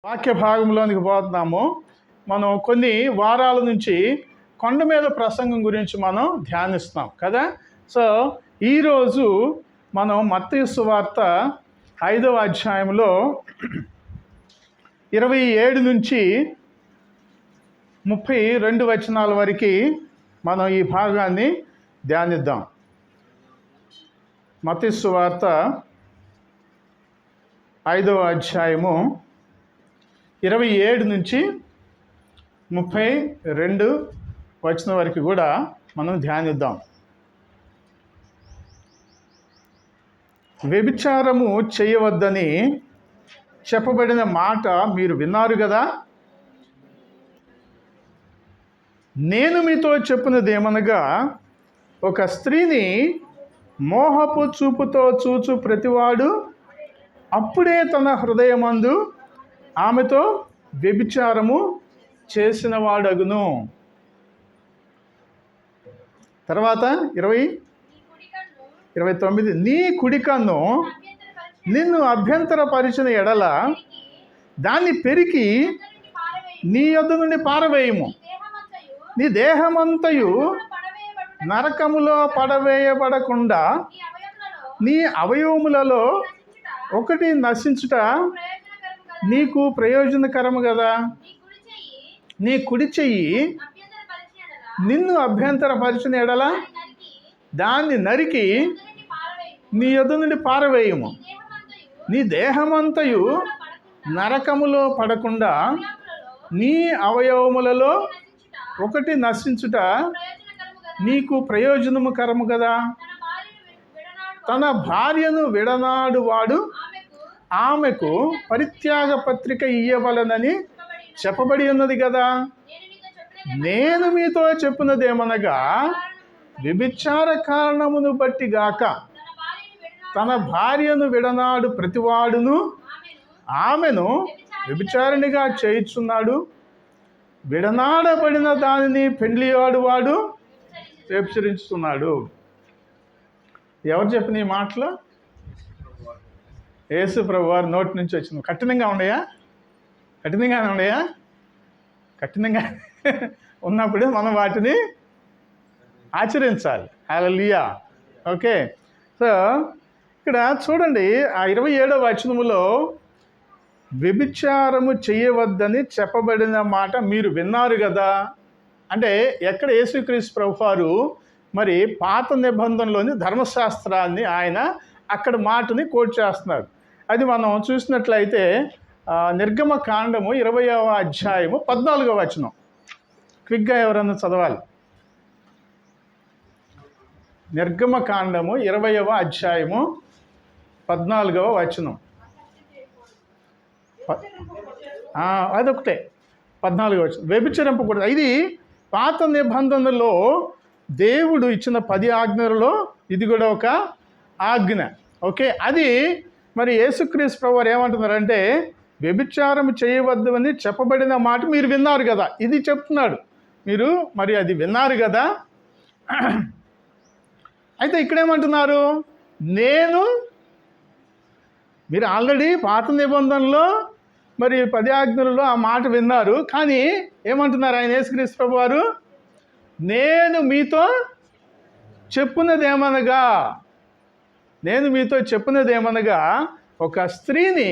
వాక్య భాగంలోనికి పోతున్నాము. మనం కొన్ని వారాల నుంచి కొండ మీద ప్రసంగం గురించి మనం ధ్యానిస్తున్నాం కదా. సో ఈరోజు మనం మత్తయి సువార్త 5వ అధ్యాయంలో 27 నుంచి 32 వచనాల వరకు మనం ఈ భాగాన్ని ధ్యానిద్దాం. మత్తయి సువార్త 5వ అధ్యాయము 27 నుంచి 32 వచనం వరకు కూడా మనం ధ్యానిద్దాం. వ్యభిచారము చేయవద్దని చెప్పబడిన మాట మీరు విన్నారు కదా. నేను మీతో చెప్పినదేమనగా, ఒక స్త్రీని మోహపు చూపుతో చూచు ప్రతివాడు అప్పుడే తన హృదయమందు ఆమెతో వ్యభిచారము చేసిన వాడగును. తర్వాత 29, నీ కుడికన్ను నిన్ను అభ్యంతరపరిచిన ఎడల దాన్ని పెరికి నీ యొద్ద నుండి పారవేయము. నీ దేహమంతయు నరకములో పడవేయబడకుండా నీ అవయవములలో ఒకటి నశించుట నీకు ప్రయోజనకరము కదా. నీ కుడి చెయ్యి నిన్ను అభ్యంతరపరిచిన ఎడల దాన్ని నరికి నీ యొద్ద నుండి పారవేయము. నీ దేహమంతయు నరకములో పడకుండా నీ అవయవములలో ఒకటి నశించుట నీకు ప్రయోజనకరము కదా. తన భార్యను విడనాడు వాడు ఆమెకు పరిత్యాగ పత్రిక ఇయ్యవలనని చెప్పబడి ఉన్నది కదా. నేను మీతో చెప్పున్నదేమనగా, వ్యభిచార కారణమును బట్టి గాక తన భార్యను విడనాడు ప్రతివాడును ఆమెను వ్యభిచారిణిగా చేయుచున్నాడు. విడనాడబడిన దానిని పెండ్లియాడు వాడు వ్యభిచరించుతున్నాడు. ఎవరు చెప్పిన ఈ మాటలు? యేసు ప్రభు వారి నోటి నుంచి వచ్చింది. కఠినంగానే ఉండయా? కఠినంగా ఉన్నప్పుడు మనం వాటిని ఆచరించాలి. హల్లెలూయా. ఓకే. సో ఇక్కడ చూడండి, ఆ 27వ వచనములో వ్యభిచారము చేయవద్దని చెప్పబడిన మాట మీరు విన్నారు కదా. అంటే ఎక్కడ యేసుక్రీస్తు ప్రభువారు మరి పాత నిబంధనలోని ధర్మశాస్త్రాన్ని ఆయన అక్కడ మాటని కోట్ చేస్తున్నారు. అది మనం చూసినట్లయితే నిర్గమ కాండము 20వ అధ్యాయము 14వ వచనం. క్విక్గా ఎవరన్నా చదవాలి. నిర్గమ కాండము 20వ అధ్యాయము 14వ వచనం. అదొకటే 14వ వచనం. వ్యభిచరింపకూడదు. ఇది పాత నిబంధనలో దేవుడు ఇచ్చిన 10 ఆజ్ఞలలో ఇది కూడా ఒక ఆజ్ఞ. ఓకే. అది మరి యేసుక్రీస్తు ప్రభువారు ఏమంటున్నారంటే, వ్యభిచారం చేయవద్దు అని చెప్పబడిన మాట మీరు విన్నారు కదా. ఇది చెప్తున్నాడు. మీరు మరి అది విన్నారు కదా. అయితే ఇక్కడేమంటున్నారు, మీరు ఆల్రెడీ పాత నిబంధనలో మరి 10 ఆజ్ఞలలో ఆ మాట విన్నారు. కానీ ఏమంటున్నారు ఆయన యేసుక్రీస్తు ప్రభువారు, నేను మీతో చెప్పున్నదేమనగా ఒక స్త్రీని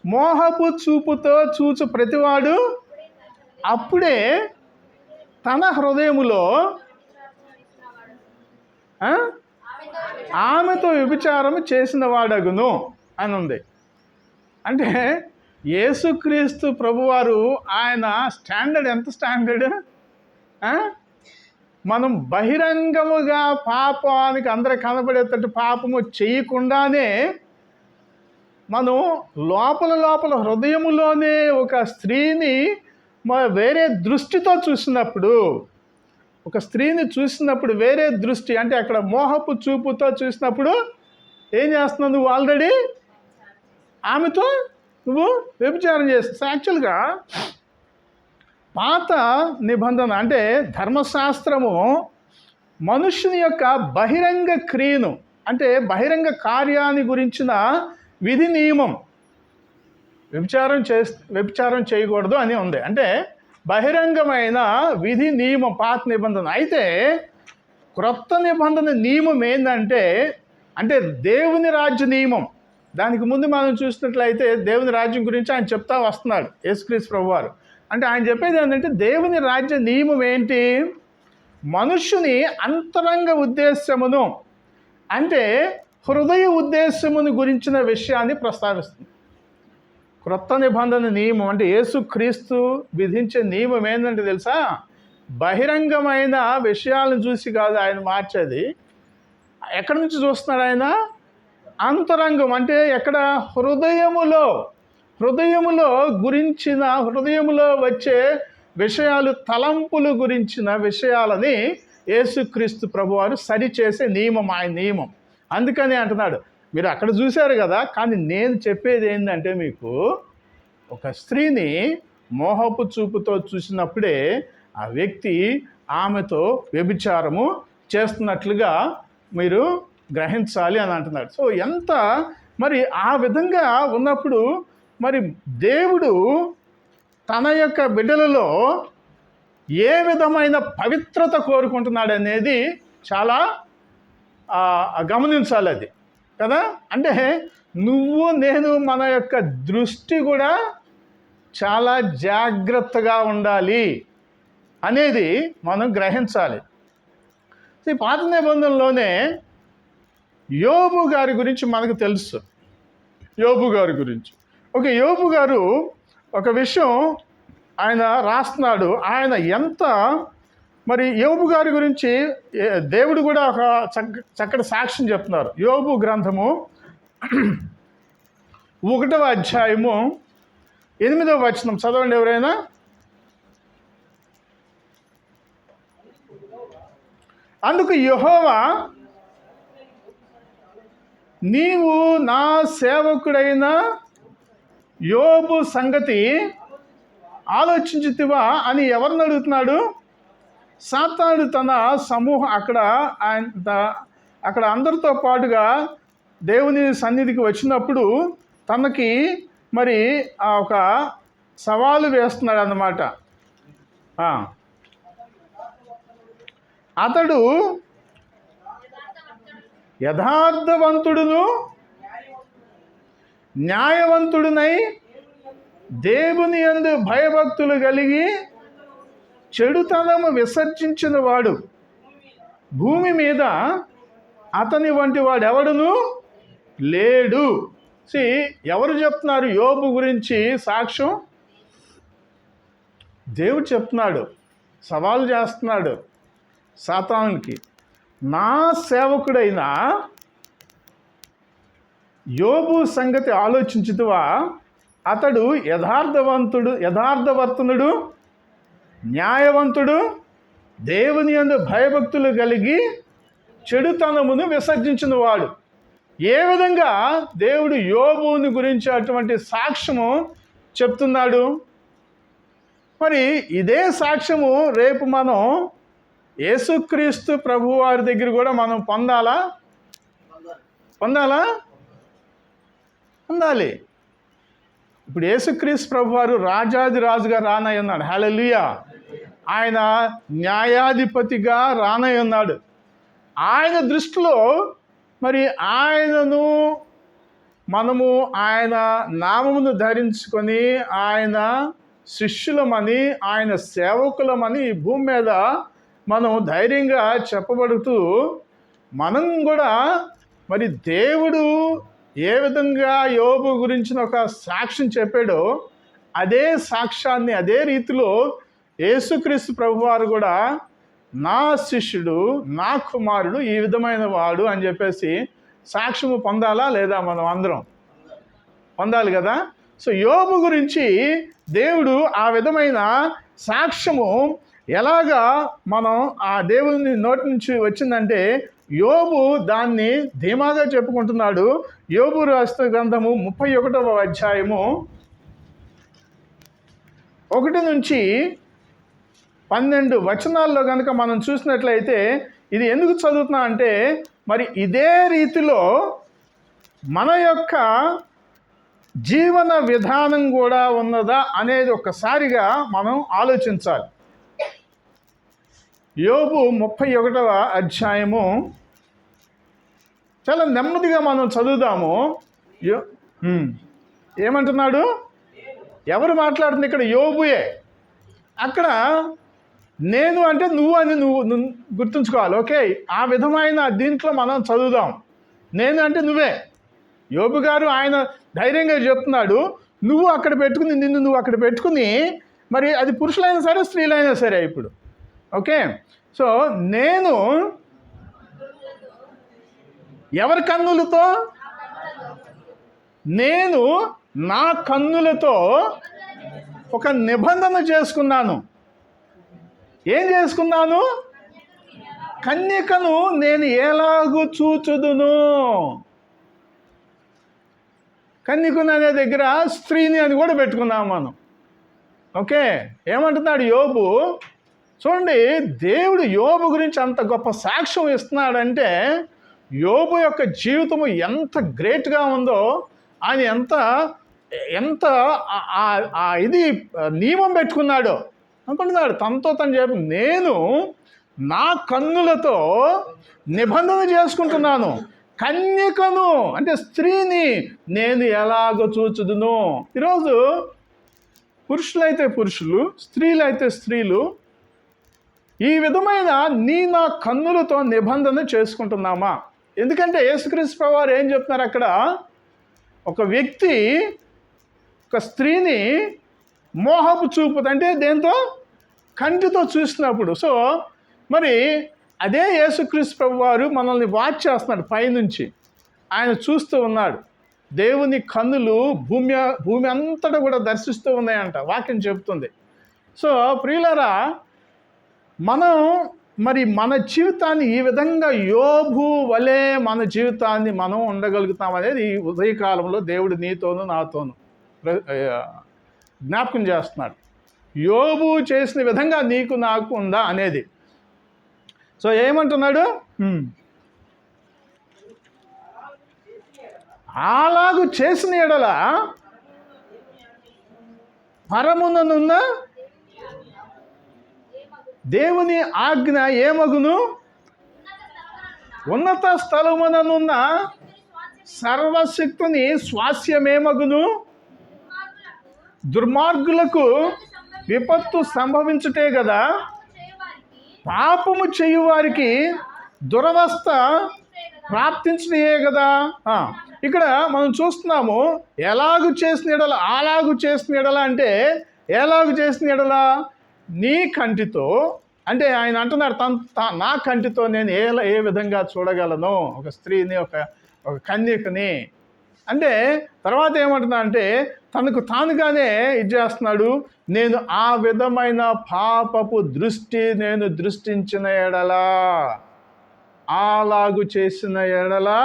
మోహపు చూపుతో చూచు ప్రతివాడు అప్పుడే తన హృదయములో ఆమెతో వ్యభిచారము చేసిన వాడగును అని ఉంది. అంటే యేసుక్రీస్తు ప్రభువారు ఆయన స్టాండర్డ్ ఎంత స్టాండర్డ్. మనం బహిరంగముగా పాపానికి అందరికి కనబడేటట్టు పాపము చేయకుండానే మనం లోపల హృదయములోనే ఒక స్త్రీని వేరే దృష్టితో చూసినప్పుడు, వేరే దృష్టి అంటే అక్కడ మోహపు చూపుతో చూసినప్పుడు ఏం చేస్తున్నావు? నువ్వు ఆల్రెడీ ఆమెతో నువ్వు వ్యభిచారం చేస్తావు. యాక్చువల్గా పాత నిబంధన అంటే ధర్మశాస్త్రము మనుష్యుని యొక్క బహిరంగ క్రియను అంటే బహిరంగ కార్యాన్ని గురించిన విధి నియమం. వ్యభిచారం చేయకూడదు అని ఉంది. అంటే బహిరంగమైన విధి నియమం పాత నిబంధన. అయితే క్రొత్త నిబంధన నియమం ఏంటంటే అంటే దేవుని రాజ్య నియమం. దానికి ముందు మనం చూసినట్లయితే దేవుని రాజ్యం గురించి ఆయన చెప్తా వస్తున్నాడు యేసుక్రీస్తు ప్రభువారు. అంటే ఆయన చెప్పేది ఏంటంటే దేవుని రాజ్య నియమం ఏంటి? మనుష్యుని అంతరంగ ఉద్దేశమును అంటే హృదయ ఉద్దేశమును గురించిన విషయాన్ని ప్రస్తావిస్తుంది. క్రొత్త నిబంధన నియమం అంటే యేసుక్రీస్తు విధించే నియమం ఏంటంటే తెలుసా? బహిరంగమైన విషయాలను చూసి కాదు ఆయన మార్చేది. ఎక్కడి నుంచి చూస్తున్నాడు ఆయన? అంతరంగం అంటే ఎక్కడ? హృదయములో గురించిన, హృదయములో వచ్చే విషయాలు, తలంపులు గురించిన విషయాలని యేసుక్రీస్తు ప్రభువారు సరిచేసే నియమం ఆయన నియమం. అందుకని అంటున్నాడు, మీరు అక్కడ చూశారు కదా, కానీ నేను చెప్పేది ఏంటంటే మీకు ఒక స్త్రీని మోహపు చూపుతో చూసినప్పుడే ఆ వ్యక్తి ఆమెతో వ్యభిచారము చేస్తున్నట్లుగా మీరు గ్రహించాలి అని అంటున్నాడు. సో ఎంత మరి ఆ విధంగా ఉన్నప్పుడు మరి దేవుడు తన యొక్క బిడ్డలలో ఏ విధమైన పవిత్రత కోరుకుంటున్నాడు అనేది చాలా గమనించాలి అది కదా. అంటే నువ్వు నేను మన యొక్క దృష్టి కూడా చాలా జాగ్రత్తగా ఉండాలి అనేది మనం గ్రహించాలి. ఈ పాత నిబంధనలోనే యోబు గారి గురించి మనకు తెలుసు. యోబు గారి గురించి యోబు గారు ఒక విషయం ఆయన రాస్తున్నాడు. ఆయన ఎంత మరి యోబు గారి గురించి దేవుడు కూడా ఒక చక్కటి సాక్ష్యం చెప్తున్నారు. యోబు గ్రంథము 1వ అధ్యాయము 8వ వచనం చదవండి ఎవరైనా. అందుకు యెహోవా, నీవు నా సేవకుడైన యోబు సంగతి ఆలోచించుతివా అని ఎవరిని అడుగుతున్నాడు? సాతానుడు తన సమూహం అక్కడ అందరితో పాటుగా దేవుని సన్నిధికి వచ్చినప్పుడు తనకి మరి ఒక సవాలు వేస్తున్నాడు అన్నమాట. అతడు యథార్థవంతుడును న్యాయవంతుడునై దేవుని యందు భయభక్తులు కలిగి చెడుతనము విసర్జించిన వాడు భూమి మీద అతని వంటి వాడు ఎవడును లేడు. ఎవరు చెప్తున్నారు యోబు గురించి సాక్ష్యం? దేవుడు చెప్తున్నాడు, సవాలు చేస్తున్నాడు సాతానునికి. నా సేవకుడైన యోబు సంగతి ఆలోచించుదువా? అతడు యథార్థవర్తనుడు, న్యాయవంతుడు, దేవుని యందు భయభక్తులు కలిగి చెడుతనమును విసర్జించిన వాడు. ఏ విధంగా దేవుడు యోబుని గురించి అటువంటి సాక్ష్యము చెప్తున్నాడు? మరి ఇదే సాక్ష్యము రేపు మనం యేసుక్రీస్తు ప్రభువారి దగ్గర కూడా మనం పొందాలి. ఇప్పుడు యేసుక్రీస్తు ప్రభువారు రాజాది రాజుగా రానై ఉన్నాడు. హల్లెలూయా. ఆయన న్యాయాధిపతిగా రానై ఉన్నాడు. ఆయన దృష్టిలో మరి మనము ఆయన నామమును ధరించుకొని ఆయన శిష్యులమని, ఆయన సేవకులమని ఈ భూమి మీద మనం ధైర్యంగా చెప్పబడుతూ మనం కూడా మరి దేవుడు ఏ విధంగా యోబు గురించిన ఒక సాక్ష్యం చెప్పాడో అదే సాక్ష్యాన్ని అదే రీతిలో యేసుక్రీస్తు ప్రభువారు కూడా నా శిష్యుడు, నా కుమారుడు ఈ విధమైన వాడు అని చెప్పేసి సాక్ష్యము పొందాలా లేదా? మనం అందరం పొందాలి కదా. సో యోబు గురించి దేవుడు ఆ విధమైన సాక్ష్యము ఎలాగా మనం ఆ దేవుని నోటి నుంచి వచ్చిందంటే యోబు దాన్ని ధీమాగా చెప్పుకుంటున్నాడు. యోబు రాసిన గ్రంథము 31వ అధ్యాయము 1 నుంచి 12 వచనాల్లో కనుక మనం చూసినట్లయితే ఇది ఎందుకు చదువుతున్నా అంటే మరి ఇదే రీతిలో మన యొక్క జీవన విధానం కూడా ఉన్నదా అనేది ఒక్కసారిగా మనం ఆలోచించాలి. యోబు 31వ అధ్యాయము చాలా నెమ్మదిగా మనం చదువుదాము. ఏమంటున్నాడు? ఎవరు మాట్లాడుతుంది ఇక్కడ? యోబుయే. అక్కడ నేను అంటే నువ్వు అని నువ్వు గుర్తుంచుకోవాలి. ఓకే, ఆ విధమైన దీంట్లో మనం చదువుదాం. నేను అంటే నువ్వే. యోబు గారు ఆయన ధైర్యంగా చెప్తున్నాడు, నువ్వు అక్కడ పెట్టుకుని, నిన్ను నువ్వు అక్కడ పెట్టుకుని, మరి అది పురుషులైనా సరే స్త్రీలైనా సరే. ఇప్పుడు ఓకే, సో నేను ఎవరి కన్నులతో? నేను నా కన్నులతో ఒక నిబంధన చేసుకున్నాను. ఏం చేసుకున్నాను? కన్యకను నేను ఎలాగూ చూచుదును. కన్యకను అనే దగ్గర స్త్రీని అని కూడా పెట్టుకున్నాం మనం. ఓకే, ఏమంటున్నాడు యోబు? చూడండి, దేవుడు యోబు గురించి అంత గొప్ప సాక్ష్యం ఇస్తున్నాడంటే యోబు యొక్క జీవితము ఎంత గ్రేట్గా ఉందో, ఆయన ఎంత ఇది నియమం పెట్టుకున్నాడో అనుకుంటున్నాడు. తనతో తను చెప్పి, నేను నా కన్నులతో నిబంధన చేసుకుంటున్నాను, కన్యకను అంటే స్త్రీని నేను ఎలాగో చూచుదును. ఈరోజు పురుషులైతే పురుషులు, స్త్రీలైతే స్త్రీలు ఈ విధమైన నా కన్నులతో నిబంధన చేసుకుంటున్నామా? ఎందుకంటే యేసుక్రీస్తు ప్రభువారు ఏం చెప్తున్నారు అక్కడ? ఒక వ్యక్తి ఒక స్త్రీని మోహపు చూపు అంటే దేంతో? కంటితో చూసినప్పుడు. సో మరి అదే యేసుక్రీస్తు ప్రభువారు మనల్ని వాచ్ చేస్తున్నాడు పైనుంచి. ఆయన చూస్తూ ఉన్నాడు. దేవుని కన్నులు భూమి అంతటా కూడా దర్శిస్తూ ఉన్నాయంట, వాక్యం చెబుతుంది. సో ప్రియులారా, మనం మరి మన జీవితాన్ని ఈ విధంగా యోబు వలె మన జీవితాన్ని మనం ఉండగలుగుతాం అనేది ఈ ఉదయకాలంలో దేవుడు నీతోనూ నాతోనూ జ్ఞాపకం చేస్తున్నాడు. యోబు చేసిన విధంగా నీకు నాకు ఉందా అనేది. సో ఏమంటున్నాడు? అలాగు చేసిన ఎడల పరముననున్న దేవుని ఆజ్ఞ ఏమగును? ఉన్నత స్థలముననున్న సర్వశక్తుని స్వాస్యమేమగును? దుర్మార్గులకు విపత్తు సంభవించుటే కదా, పాపము చేయువారికి దురవస్థ ప్రాప్తించినయే కదా. ఇక్కడ మనం చూస్తున్నాము, ఎలాగు చేసిన ఎడల, అలాగు చేసిన ఎడల అంటే ఎలాగు చేసిన ఎడల నీ కంటితో, అంటే ఆయన అంటున్నారు నా కంటితో నేను ఏ విధంగా చూడగలను ఒక స్త్రీని, ఒక కన్యకని అంటే. తర్వాత ఏమంటున్నా అంటే తనకు తానుగానే ఇది చేస్తున్నాడు. నేను ఆ విధమైన పాపపు దృష్టి నేను దృష్టించిన ఎడలా, అలాగు చేసిన ఎడలా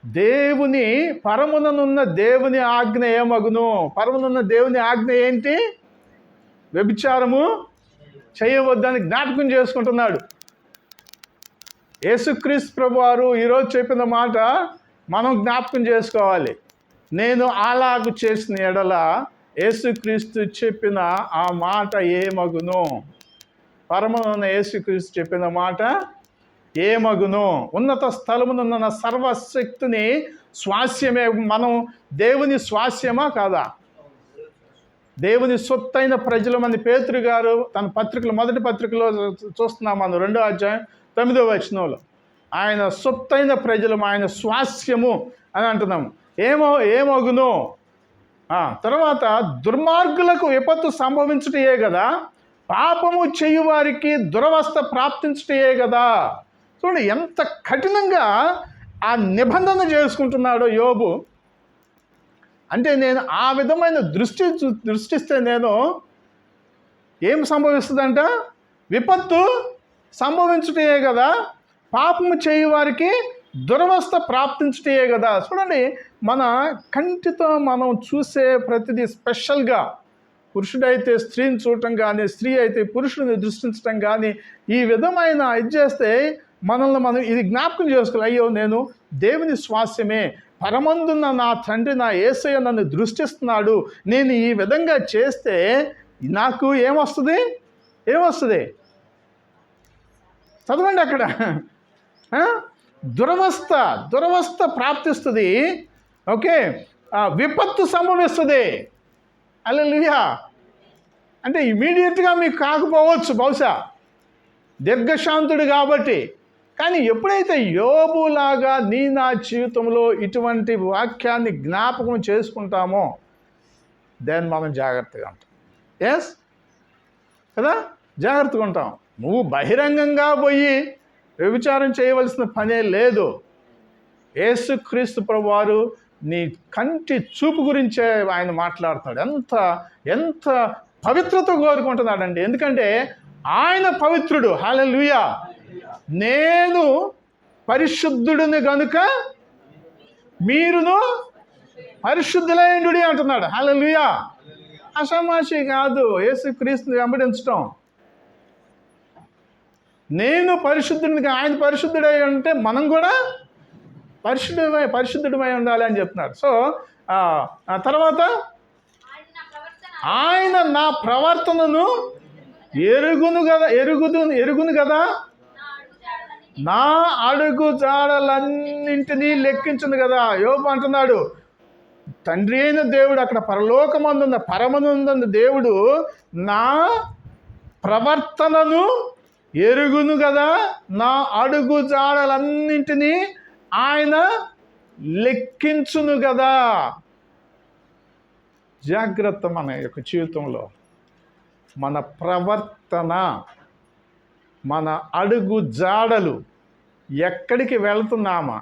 దేవుని పరముననున్న దేవుని ఆజ్ఞ ఏమగును? పరమునున్న దేవుని ఆజ్ఞ ఏంటి? వ్యభిచారము చేయవద్దని జ్ఞాపకం చేసుకుంటున్నాడు. యేసుక్రీస్తు ప్రభువారు ఈరోజు చెప్పిన మాట మనం జ్ఞాపకం చేసుకోవాలి. నేను అలాగు చేసిన ఎడల యేసుక్రీస్తు చెప్పిన ఆ మాట ఏమగును? పరమునున్న యేసుక్రీస్తు చెప్పిన మాట ఏమగును? ఉన్నత స్థలమునున్న సర్వశక్తిని స్వాస్యమే. మనం దేవుని స్వాస్యమా కాదా? దేవుని సొత్తైన ప్రజలు. మన పేతురు గారు తన పత్రికలు, మొదటి పత్రికలో చూస్తున్నాం మనం 2వ అధ్యాయం 9వ వచనంలో, ఆయన సొత్తైన ప్రజలు, ఆయన స్వాస్యము అని అంటున్నాము. ఏమగును? తర్వాత దుర్మార్గులకు విపత్తు సంభవించుటయే కదా, పాపము చేయువారికి దురవస్థ ప్రాప్తించుటయే కదా. చూడండి ఎంత కఠినంగా ఆ నిబంధన చేసుకుంటున్నాడో యోబు. అంటే నేను ఆ విధమైన దృష్టిస్తే నేను ఏం సంభవిస్తుందంట? విపత్తు సంభవించుటయే కదా, పాపము చేయువారికి దురవస్థ ప్రాప్తించుటయే కదా. చూడండి, మన కంటితో మనం చూసే ప్రతిదీ స్పెషల్గా, పురుషుడైతే స్త్రీని చూడటం కానీ, స్త్రీ అయితే పురుషుడిని దృష్టించటం కానీ, ఈ విధమైన ఇది చేస్తే మనల్ని మనం ఇది జ్ఞాపకం చేసుకోవాలి. అయ్యో నేను దేవుని స్వాస్యమే, పరమందున్న నా తండ్రి నా యేసయ్య నన్ను దృష్టిస్తున్నాడు, నేను ఈ విధంగా చేస్తే నాకు ఏమొస్తుంది? చదవండి అక్కడ. దురవస్థ ప్రాప్తిస్తుంది. ఓకే, విపత్తు సంభవిస్తుంది. హల్లెలూయా. అంటే ఇమీడియట్గా మీకు కాకపోవచ్చు బహుశా, దీర్ఘశాంతుడు కాబట్టి. కానీ ఎప్పుడైతే యోబులాగా నా జీవితంలో ఇటువంటి వాక్యాన్ని జ్ఞాపకం చేసుకుంటామో దెన్ మనం జాగ్రత్తగా ఉంటాం. ఎస్ కదా, జాగ్రత్తగా ఉంటాం. నువ్వు బహిరంగంగా పోయి వ్యభిచారం చేయవలసిన పనే లేదు. యేసుక్రీస్తు ప్రభువారు నీ కంటి చూపు గురించే ఆయన మాట్లాడుతున్నాడు. ఎంత పవిత్రత కోరుకుంటున్నాడండి. ఎందుకంటే ఆయన పవిత్రుడు. హల్లెలూయా. నేను పరిశుద్ధుడిని గనుక మీరును పరిశుద్ధులైండుడి అంటున్నాడు. హల్లెలూయా. అసమాషి కాదు యేసుక్రీస్తుని వెంబడించటం. నేను పరిశుద్ధుడిని, ఆయన పరిశుద్ధుడై ఉంటే మనం కూడా పరిశుద్ధుడమై ఉండాలి అని చెప్తున్నాడు. సో తర్వాత ఆయన నా ప్రవర్తనను ఎరుగును కదా, నా అడుగు జాడలన్నింటినీ లెక్కించును కదా. యోబు అంటున్నాడు, తండ్రి అయిన దేవుడు అక్కడ పరమనందున్న దేవుడు నా ప్రవర్తనను ఎరుగును కదా, నా అడుగు జాడలన్నింటినీ ఆయన లెక్కించును కదా. జాగ్రత్త మన యొక్క జీవితంలో, మన ప్రవర్తన, మన అడుగు జాడలు, ఎక్కడికి వెళ్తున్నామా,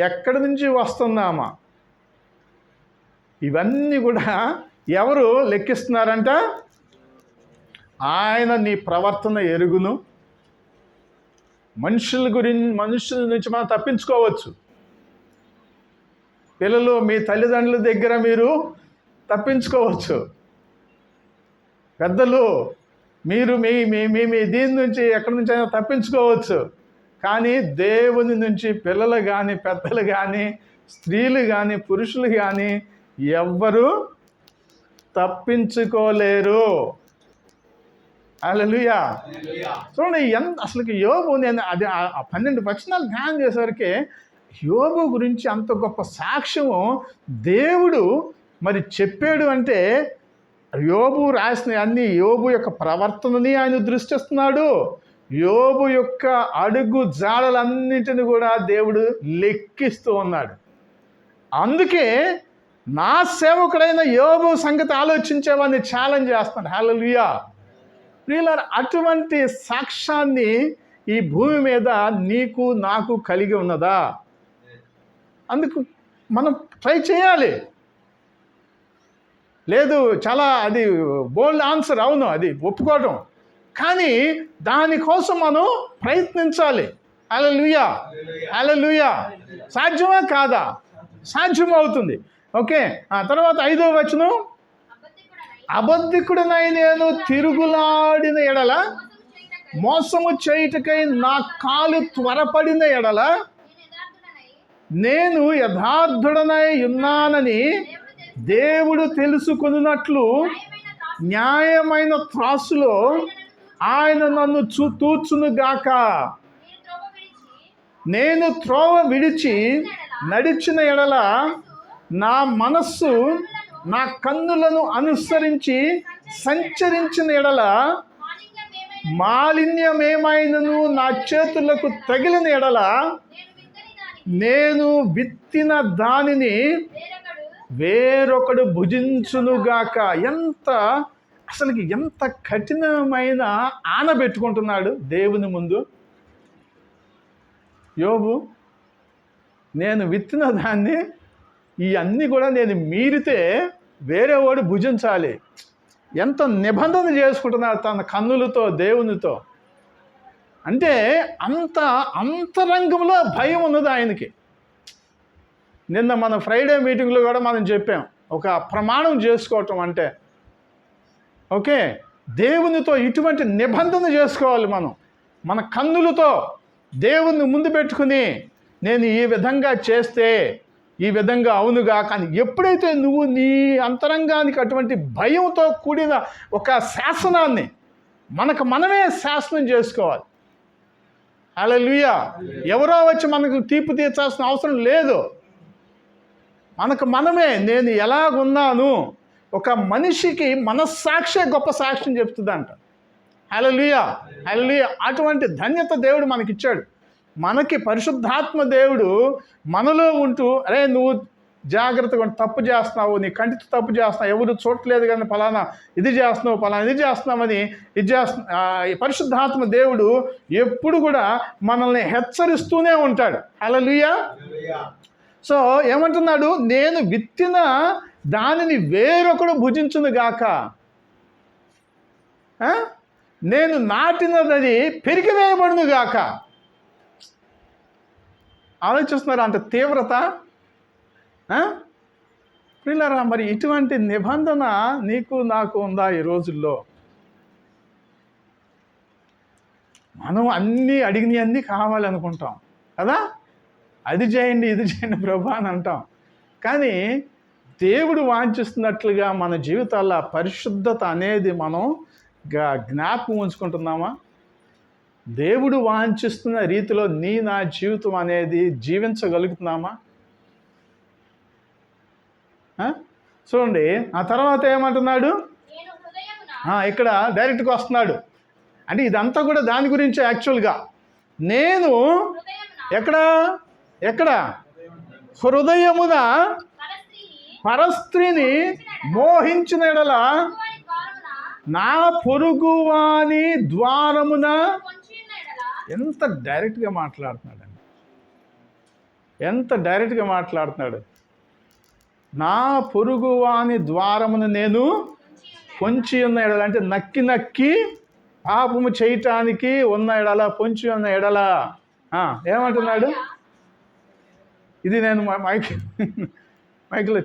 ఎక్కడి నుంచి వస్తున్నామా, ఇవన్నీ కూడా ఎవరు లెక్కిస్తున్నారంట? ఆయన నీ ప్రవర్తన ఎరుగును. మనుషుల నుంచి మనం తప్పించుకోవచ్చు. పిల్లలు, మీ తల్లిదండ్రుల దగ్గర మీరు తప్పించుకోవచ్చు. పెద్దలు, మీరు మీ దీని నుంచి ఎక్కడి నుంచి అయినా తప్పించుకోవచ్చు. కానీ దేవుని నుంచి పిల్లలు కానీ, పెద్దలు కానీ, స్త్రీలు కానీ, పురుషులు కానీ ఎవ్వరూ తప్పించుకోలేరు. హల్లెలూయా. చూడండి అసలుకి యోబు, నేను అది 12 వచనాలు ధ్యానం చేసేసరికి యోబు గురించి అంత గొప్ప సాక్ష్యము దేవుడు మరి చెప్పాడు. అంటే యోబు రాసిన అన్ని, యోబు యొక్క ప్రవర్తనని ఆయన దృష్టిస్తున్నాడు. యోబు యొక్క అడుగు జాడలన్నింటిని కూడా దేవుడు లెక్కిస్తూ ఉన్నాడు. అందుకే నా సేవకుడైన యోబు సంగతి ఆలోచించేవాడిని ఛాలెంజ్ చేస్తున్నాడు. హల్లెలూయా. ప్రియులారా, అటువంటి సాక్ష్యాన్ని ఈ భూమి మీద నీకు నాకు కలిగి ఉన్నదా? అందుకు మనం ట్రై చేయాలి. లేదు, చాలా అది బోల్డ్ ఆన్సర్, అవును, అది ఒప్పుకోవడం. కానీ దానికోసం మనం ప్రయత్నించాలి. హల్లెలూయా. హల్లెలూయా. సాధ్యమా కాదా? సాధ్యమవుతుంది. ఓకే, తర్వాత 5వ వచనం, అబద్ధికుడనై నేను తిరుగులాడిన ఎడల, మోసము చేయుటకై నా కాలు త్వరపడిన ఎడల, నేను యథార్థుడనై ఉన్నానని దేవుడు తెలుసుకొనున్నట్లు న్యాయమైన త్రాసులో ఆయన నన్ను తూర్చునుగాక. నేను త్రోవ విడిచి నడిచిన ఎడల, నా మనస్సు నా కన్నులను అనుసరించి సంచరించిన ఎడల, మాలిన్యమేమైనను నా చేతులకు తగిలిన ఎడల, నేను విత్తిన దానిని వేరొకడు భుజించునుగాక. ఎంత కఠినమైన ఆనబెట్టుకుంటున్నాడు దేవుని ముందు యోబు. నేను విత్తిన దాన్ని, ఇవన్నీ కూడా నేను మీరితే వేరేవాడు భుజించాలి. ఎంత నిబంధన చేసుకుంటున్నాడు తన కన్నులతో దేవునితో. అంటే అంత అంతరంగంలో భయం ఉన్నది ఆయనకి. నిన్న మన ఫ్రైడే మీటింగ్లో కూడా మనం చెప్పాం, ఒక ప్రమాణం చేసుకోవటం అంటే, ఓకే, దేవునితో ఇటువంటి నిబంధన చేసుకోవాలి. మనం మన కన్నులతో దేవుని ముందు పెట్టుకుని నేను ఈ విధంగా చేస్తే ఈ విధంగా అవునుగా. కానీ ఎప్పుడైతే నువ్వు నీ అంతరంగానికి అటువంటి భయంతో కూడిన ఒక శాసనాన్ని మనకు మనమే శాసనం చేసుకోవాలి. హల్లెలూయా. ఎవరో వచ్చి మనకు తీర్పు తీర్చాల్సిన అవసరం లేదు. మనకు మనమే నేను ఎలాగున్నాను. ఒక మనిషికి మనస్సాక్షే గొప్ప సాక్ష్యం చెప్తుందంట. హల్లెలూయా, హల్లెలూయా. అటువంటి ధన్యత దేవుడు మనకిచ్చాడు. మనకి పరిశుద్ధాత్మ దేవుడు మనలో ఉంటూ, అరే నువ్వు జాగ్రత్తగా తప్పు చేస్తున్నావు, నీ కంటితో తప్పు చేస్తున్నావు, ఎవరు చూడట్లేదు కానీ ఫలానా ఇది చేస్తున్నావు, ఫలానా ఇది చేస్తున్నామని పరిశుద్ధాత్మ దేవుడు ఎప్పుడు కూడా మనల్ని హెచ్చరిస్తూనే ఉంటాడు. హల్లెలూయా. సో ఏమంటున్నాడు, నేను విత్తిన దానిని వేరొకడు భుజించును గాక, నేను నాటినది పెరిగివేయబడును గాక. ఆలోచిస్తున్నారు అంత తీవ్రత. ప్రియులారా, మరి ఇటువంటి నిబంధన నీకు నాకు ఉందా ఈ రోజుల్లో? మనం అడిగినవన్నీ కావాలనుకుంటాం కదా. అది చేయండి ఇది చేయండి ప్రభా అని అంటాం. కానీ దేవుడు వాంఛిస్తున్నట్లుగా మన జీవితాల్లో పరిశుద్ధత అనేది మనం జ్ఞాపకం ఉంచుకుంటున్నామా? దేవుడు వాంఛిస్తున్న రీతిలో నా జీవితం అనేది జీవించగలుగుతున్నామా? చూడండి, ఆ తర్వాత ఏమంటున్నాడు, ఇక్కడ డైరెక్ట్గా వస్తున్నాడు. అంటే ఇదంతా కూడా దాని గురించి. యాక్చువల్గా నేను ఎక్కడ హృదయమున పరస్త్రీని మోహించిన ఎడల నా పొరుగువాని ద్వారమున. ఎంత డైరెక్ట్గా మాట్లాడుతున్నాడండి, ఎంత డైరెక్ట్గా మాట్లాడుతున్నాడు. నా పొరుగువాని ద్వారమును నేను పొంచి ఉన్న ఎడల, అంటే నక్కి నక్కి పాపము చేయటానికి ఉన్న ఎడల, పొంచి ఉన్న ఎడల. ఏమంటున్నాడు? ఇది నేను మైక్లో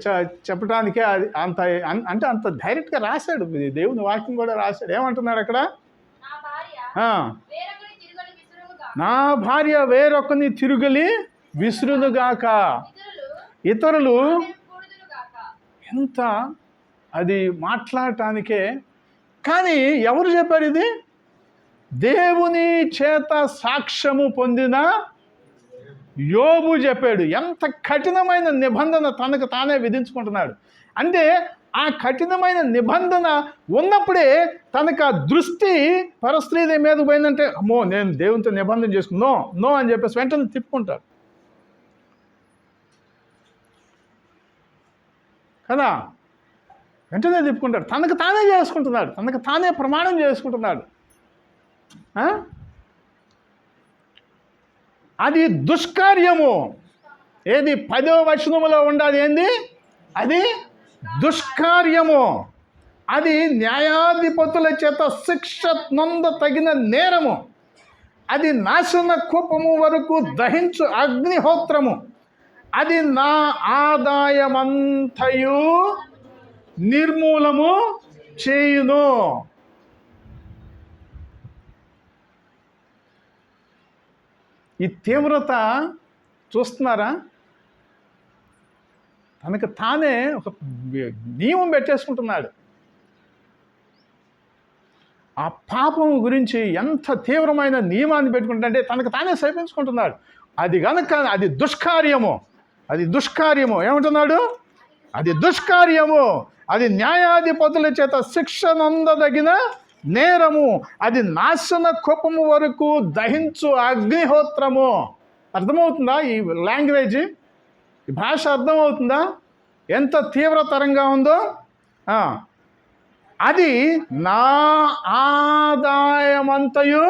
చెప్పడానికే అది అంత, అంటే అంత డైరెక్ట్గా రాశాడు. దేవుని వాక్యం కూడా రాశాడు. ఏమంటున్నాడు అక్కడ? నా భార్య వేరొకని తిరుగలి విసురునుగాక, ఇతరులు. ఎంత అది మాట్లాడటానికే. కానీ ఎవరు చెప్పారు ఇది? దేవుని చేత సాక్ష్యము పొందిన యోబు చెప్పాడు. ఎంత కఠినమైన నిబంధన తనకు తానే విధించుకుంటున్నాడు. అంటే ఆ కఠినమైన నిబంధన ఉన్నప్పుడే తనకు ఆ దృష్టి పరస్త్రీ మీద పోయిందంటే, అమ్మో నేను దేవునితో నిబంధన చేసుకున్నా నో అని చెప్పేసి వెంటనే తిప్పుకుంటాడు కదా. వెంటనే తిప్పుకుంటాడు. తనకు తానే చేసుకుంటున్నాడు, తనకు తానే ప్రమాణం చేసుకుంటున్నాడు. అది దుష్కార్యము. ఏది 10వ వచనములో ఉండాలి ఏంది? అది దుష్కార్యము. అది న్యాయాధిపతుల చేత శిక్ష నొంద తగిన నేరము. అది నాశన కూపము వరకు దహించు అగ్నిహోత్రము. అది నా ఆదాయమంతయు నిర్మూలము చేయును. ఈ తీవ్రత చూస్తున్నారా? తనకు తానే ఒక నియమం పెట్టేసుకుంటున్నాడు. ఆ పాపం గురించి ఎంత తీవ్రమైన నియమాన్ని పెట్టుకుంటుంటే తనకు తానే సైపించుకుంటున్నాడు. అది కనుక అది దుష్కార్యము, అది దుష్కార్యము. ఏమంటున్నాడు? అది దుష్కార్యము. అది న్యాయాధిపతుల చేత శిక్ష నొందదగిన నేరము. అది నాశన కోపము వరకు దహించు అగ్నిహోత్రము. అర్థమవుతుందా ఈ లాంగ్వేజ్? ఈ భాష అర్థమవుతుందా ఎంత తీవ్రతరంగా ఉందో? అది నా ఆదాయమంతయు.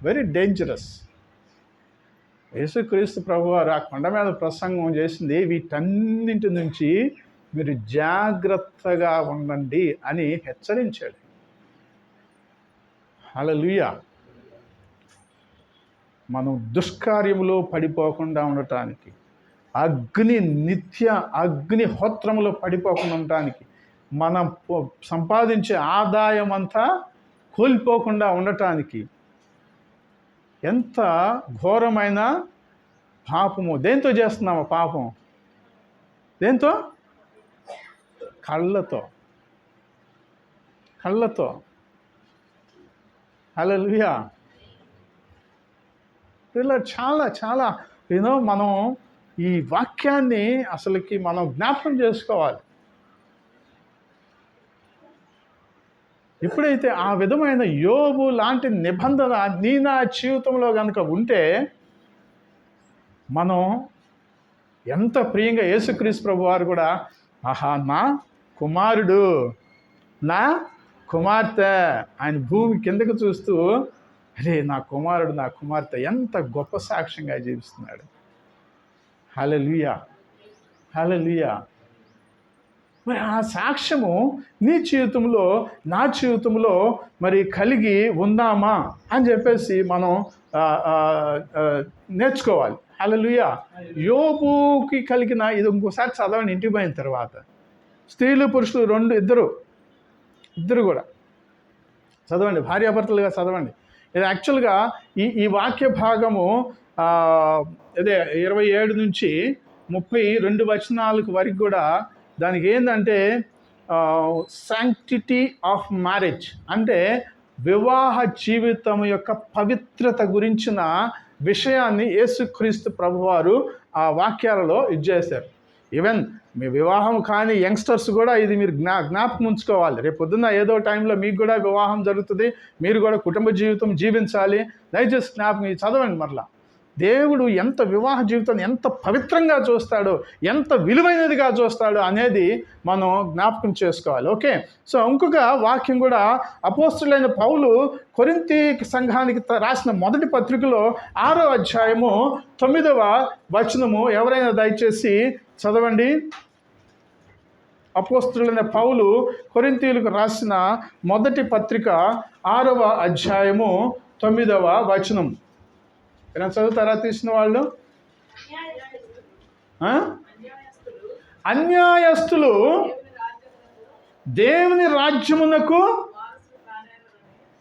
Very dangerous. యేసుక్రీస్తు ప్రభువారు ఆ కొండ మీద ప్రసంగం చేసింది వీటన్నింటి నుంచి మీరు జాగ్రత్తగా ఉండండి అని హెచ్చరించాడు. హల్లెలూయా. మనం దుష్కార్యములో పడిపోకుండా ఉండటానికి, నిత్య అగ్నిహోత్రములో పడిపోకుండా ఉండటానికి, మనం సంపాదించే ఆదాయం అంతా కోల్పోకుండా ఉండటానికి ఎంత ఘోరమైన పాపము. దేంతో చేస్తున్నాము పాపం? దేంతో? కళ్ళతో. హల్లెలూయా. ఇలా చాలా చాలా మనం ఈ వాక్యాన్ని అసలుకి మనం జ్ఞాపకం చేసుకోవాలి. ఎప్పుడైతే ఆ విధమైన యోబు లాంటి నిబంధన నా జీవితంలో కనుక ఉంటే, మనం ఎంత ప్రియంగా యేసుక్రీస్తు ప్రభు వారు కూడా, ఆహా నా కుమారుడు, నా కుమార్తె, ఆయన భూమి కిందకు చూస్తూ, అరే నా కుమారుడు, నా కుమార్తె ఎంత గొప్ప సాక్ష్యంగా జీవిస్తున్నాడు. హల్లెలూయా, హల్లెలూయా. మరి ఆ సాక్ష్యము నీ జీవితంలో, నా జీవితంలో మరి కలిగి ఉందామా అని చెప్పేసి మనం నేర్చుకోవాలి. హల్లెలూయా. యోబుకి కలిగిన ఇది ఇంకోసారి చదవండి ఇంటికి పోయిన తర్వాత. స్త్రీలు పురుషులు ఇద్దరు కూడా చదవండి, భార్యాభర్తలుగా చదవండి. ఇది యాక్చువల్గా ఈ వాక్య భాగము అదే 27 నుంచి 32 వచనాలకు వరకు కూడా దానికి ఏంటంటే శాంక్టిటీ ఆఫ్ మ్యారేజ్, అంటే వివాహ జీవితం యొక్క పవిత్రత గురించిన విషయాన్ని యేసుక్రీస్తు ప్రభువారు ఆ వాక్యాలలో ఇచ్చేశారు. ఈవెన్ మీ వివాహం కాని యంగ్స్టర్స్ కూడా ఇది మీరు జ్ఞాపకం ఉంచుకోవాలి. రేపు పొద్దున్న ఏదో టైంలో మీకు కూడా వివాహం జరుగుతుంది, మీరు కూడా కుటుంబ జీవితం జీవించాలి. దయచేసి జ్ఞాపకం చదవండి. మరలా దేవుడు ఎంత వివాహ జీవితాన్ని ఎంత పవిత్రంగా చూస్తాడో, ఎంత విలువైనదిగా చూస్తాడో అనేది మనం జ్ఞాపకం చేసుకోవాలి. ఓకే, సో ఇంకొక వాక్యం కూడా అపోస్తులైన పౌలు కొరింథీ సంఘానికి రాసిన మొదటి పత్రికలో 6వ అధ్యాయము 9వ వచనము ఎవరైనా దయచేసి చదవండి. అపోస్తులైన పౌలు కొరింథీయులకు రాసిన మొదటి పత్రిక 6వ అధ్యాయము 9వ వచనం. ఏమైనా చదువుతారా తీసిన వాళ్ళు? అన్యాయస్తులు దేవుని రాజ్యమునకు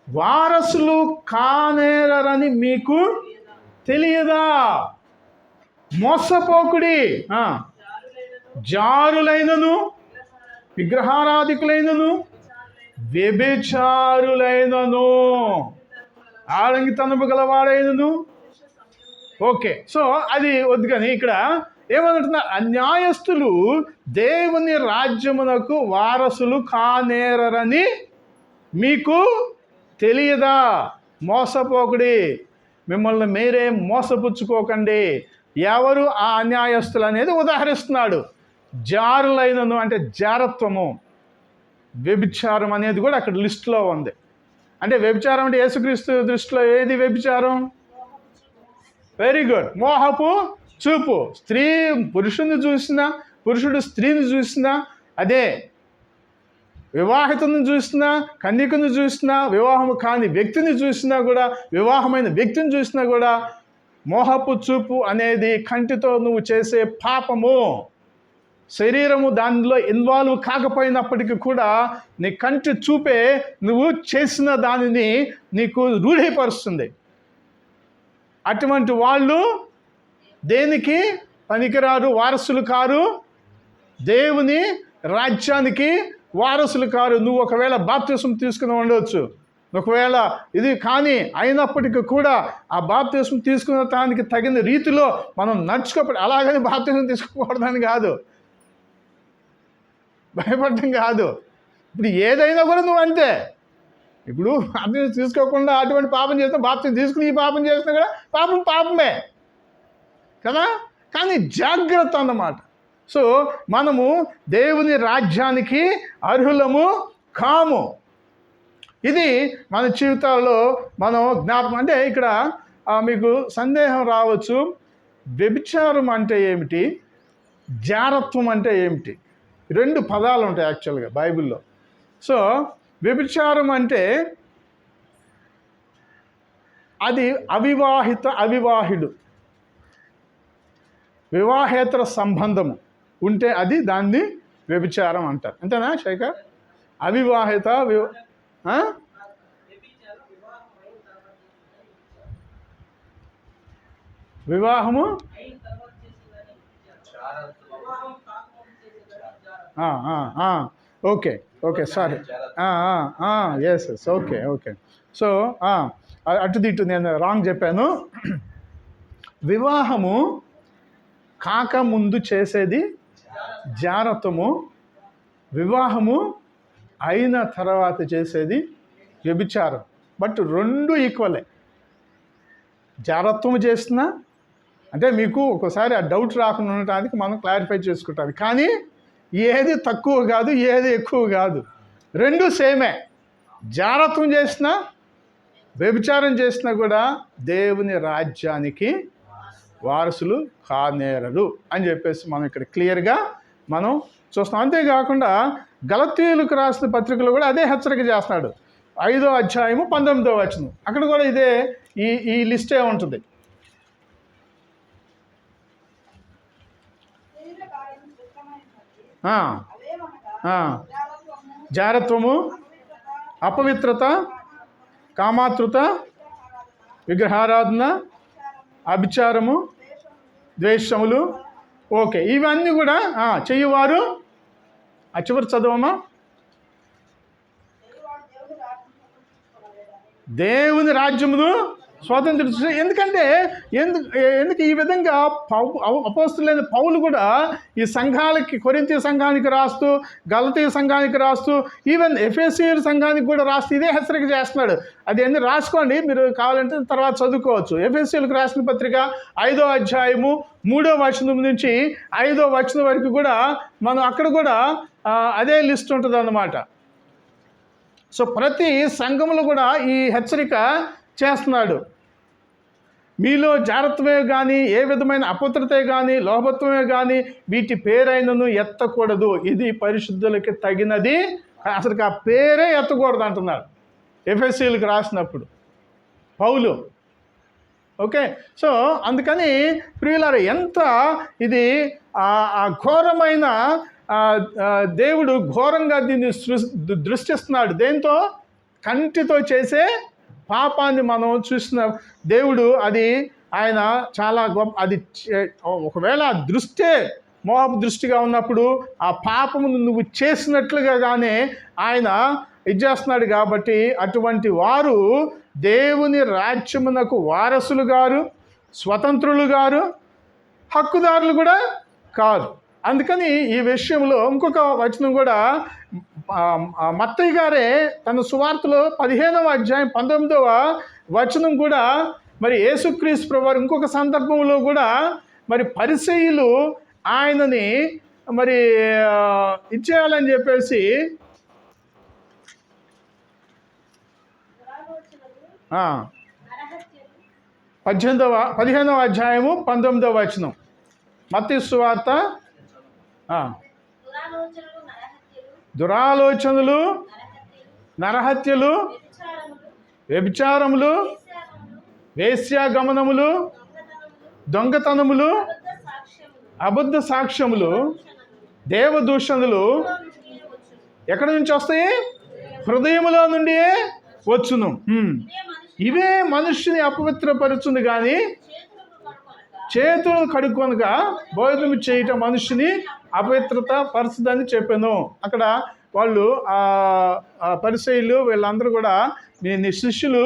వారసులు కానేరని మీకు తెలియదా? మోసపోకుడి, జారులైనను, విగ్రహారాధికులైనను, వ్యభిచారులైనను, ఆడంగితనము గలవాడైనను. ఓకే, సో అది వద్దు. కానీ ఇక్కడ ఏమంటున్నా, అన్యాయస్తులు దేవుని రాజ్యమునకు వారసులు కానేరని మీకు తెలియదా? మోసపోకుడి, మిమ్మల్ని మీరే మోసపుచ్చుకోకండి. ఎవరు ఆ అన్యాయస్తులు అనేది ఉదాహరిస్తున్నాడు. జారులైనను అంటే జారత్వము, వ్యభిచారం అనేది కూడా అక్కడ లిస్టులో ఉంది. అంటే వ్యభిచారం అంటే యేసుక్రీస్తు దృష్టిలో ఏది వ్యభిచారం? వెరీ గుడ్, మోహపు చూపు. స్త్రీ పురుషుని చూసినా, పురుషుడు స్త్రీని చూసినా అదే. వివాహితుని చూసినా, కన్యకను చూసినా, వివాహము కాని వ్యక్తిని చూసినా కూడా, వివాహమైన వ్యక్తిని చూసినా కూడా మోహపు చూపు అనేది కంటితో నువ్వు చేసే పాపము. శరీరము దానిలో ఇన్వాల్వ్ కాకపోయినప్పటికీ కూడా నీ కంటి చూపే నువ్వు చేసిన దానిని నీకు రూఢీపరుస్తుంది. అటువంటి వాళ్ళు దేనికి పనికిరారు, వారసులు కారు, దేవుని రాజ్యానికి వారసులు కారు. నువ్వు ఒకవేళ బాప్తిసం తీసుకుని ఉండవచ్చు, ఒకవేళ ఇది కానీ అయినప్పటికీ కూడా ఆ బాప్తిసం తీసుకున్న దానికి తగిన రీతిలో మనం నడుచుకోకపోతే, అలాగని బాప్తిసం తీసుకోకూడదని కాదు, భయపడటం కాదు. ఇప్పుడు ఏదైనా కూడా నువ్వు అంతే. ఇప్పుడు బాప్తిసం తీసుకోకుండా అటువంటి పాపం చేస్తే, బాప్తిసం తీసుకుని ఈ పాపం చేసినా కూడా పాపమే కదా. కానీ జాగ్రత్త అన్నమాట. సో మనము దేవుని రాజ్యానికి అర్హులము కాము. ఇది మన జీవితాల్లో మనం జ్ఞాపకం. అంటే ఇక్కడ మీకు సందేహం రావచ్చు, వ్యభిచారం అంటే ఏమిటి, జారత్వం అంటే ఏమిటి? 2 పదాలు ఉంటాయి యాక్చువల్గా బైబిల్లో. సో వ్యభిచారం అంటే అది అవివాహితుడు, వివాహేతర సంబంధము ఉంటే అది దాన్ని వ్యభిచారం అంటారు. అంతేనా శేఖర్? అవివాహిత వివాహము okay okay sorry yes okay okay. So అటు ఇటు నేను రాంగ్ చెప్పాను. వివాహము కాకముందు చేసేది జారత్వము, వివాహము అయిన తర్వాత చేసేది వ్యభిచారం. బట్ రెండు ఈక్వలే. జారత్వము చేస్తున్నా అంటే మీకు ఒకసారి ఆ డౌట్ రాకుండా ఉండటానికి మనం క్లారిఫై చేసుకుంటాం. కానీ ఏది తక్కువ కాదు, ఏది ఎక్కువ కాదు, రెండు సేమే. జారత్వం చేసినా వ్యభిచారం చేసినా కూడా దేవుని రాజ్యానికి వారసులు కానేరరు అని చెప్పేసి మనం ఇక్కడ క్లియర్గా మనం చూస్తాం. అంతేకాకుండా గలతీయులకు రాసిన పత్రికలు కూడా అదే హెచ్చరిక చేస్తున్నాడు. 5వ అధ్యాయము 19వ వచనం, అక్కడ కూడా ఇదే ఈ లిస్టే ఉంటుంది. జారత్వము, అపవిత్రత, కామాతృత, విగ్రహారాధన, అభిచారము, ద్వేషములు. ఓకే, ఇవన్నీ కూడా చెయ్యవారు ఆ చివరి చదవమా, దేవుని రాజ్యమును స్వాతంత్రించు. ఎందుకంటే ఎందుకు ఈ విధంగా అపోస్తులైన పౌలు కూడా ఈ సంఘాలకి, కొరింథీ సంఘానికి రాస్తూ, గలతీయ సంఘానికి రాస్తూ, ఈవెన్ ఎఫెసీయుల సంఘానికి కూడా రాస్తూ ఇదే హెచ్చరిక చేస్తున్నాడు. అది ఎందుకు రాసుకోండి, మీరు కావాలంటే తర్వాత చదువుకోవచ్చు. ఎఫెసీయులకు రాసిన పత్రిక 5వ అధ్యాయము 3వ వచనం నుంచి 5వ వచనం వరకు కూడా మనం అక్కడ కూడా అదే లిస్ట్ ఉంటుంది అన్నమాట. సో ప్రతి సంఘములు కూడా ఈ హెచ్చరిక చేస్తున్నాడు. మీలో జాగ్రత్తమే కానీ, ఏ విధమైన అపవిత్రతే కానీ, లోభత్వమే కానీ వీటి పేరైనను ఎత్తకూడదు. ఇది పరిశుద్ధులకి తగినది. అసలు ఆ పేరే ఎత్తకూడదు అంటున్నాడు ఎఫెసీయులకు రాసినప్పుడు పౌలు. ఓకే, సో అందుకని ప్రియులారా, ఎంత ఇది ఆ ఘోరమైన దేవుడు ఘోరంగా దీన్ని దృష్టిస్తున్నాడు. దేంతో? కంటితో చేసే పాపాన్ని మనం చూసిన దేవుడు, అది ఆయన చాలా గొప్ప. అది ఒకవేళ ఆ దృష్టే మోహపు దృష్టిగా ఉన్నప్పుడు ఆ పాపమును నువ్వు చేసినట్లుగానే ఆయన ఇచ్చేస్తున్నాడు. కాబట్టి అటువంటి వారు దేవుని రాజ్యమునకు వారసులు గారు, స్వతంత్రులు గారు, హక్కుదారులు కూడా కాదు. అందుకని ఈ విషయంలో ఇంకొక వచనం కూడా మత్తయి గారే తన సువార్తలో 15వ అధ్యాయం 19వ వచనం కూడా మరి యేసుక్రీస్తు ప్రభువారు ఇంకొక సందర్భంలో కూడా మరి పరిసయ్యులు ఆయనని మరి ఇచ్చేయాలని చెప్పేసి 15వ అధ్యాయము 19వ వచనం మత్తయి సువార్త. దురాలోచనలు, నరహత్యలు, వ్యభిచారములు, వేశ్యాగమనములు, దొంగతనములు, అబద్ధ సాక్ష్యములు, దేవదూషణలు ఎక్కడి నుంచి వస్తాయి? హృదయములో నుండి వచ్చును. ఇవే మనుష్యుని అపవిత్రపరుచును కానీ చేతులు కడుక్కొనగా భోజనం చేయటం మనుషుని అపవిత్రత పరుచుదని చెప్పాను. అక్కడ వాళ్ళు పరిసయ్యులు వీళ్ళందరూ కూడా నీ శిష్యులు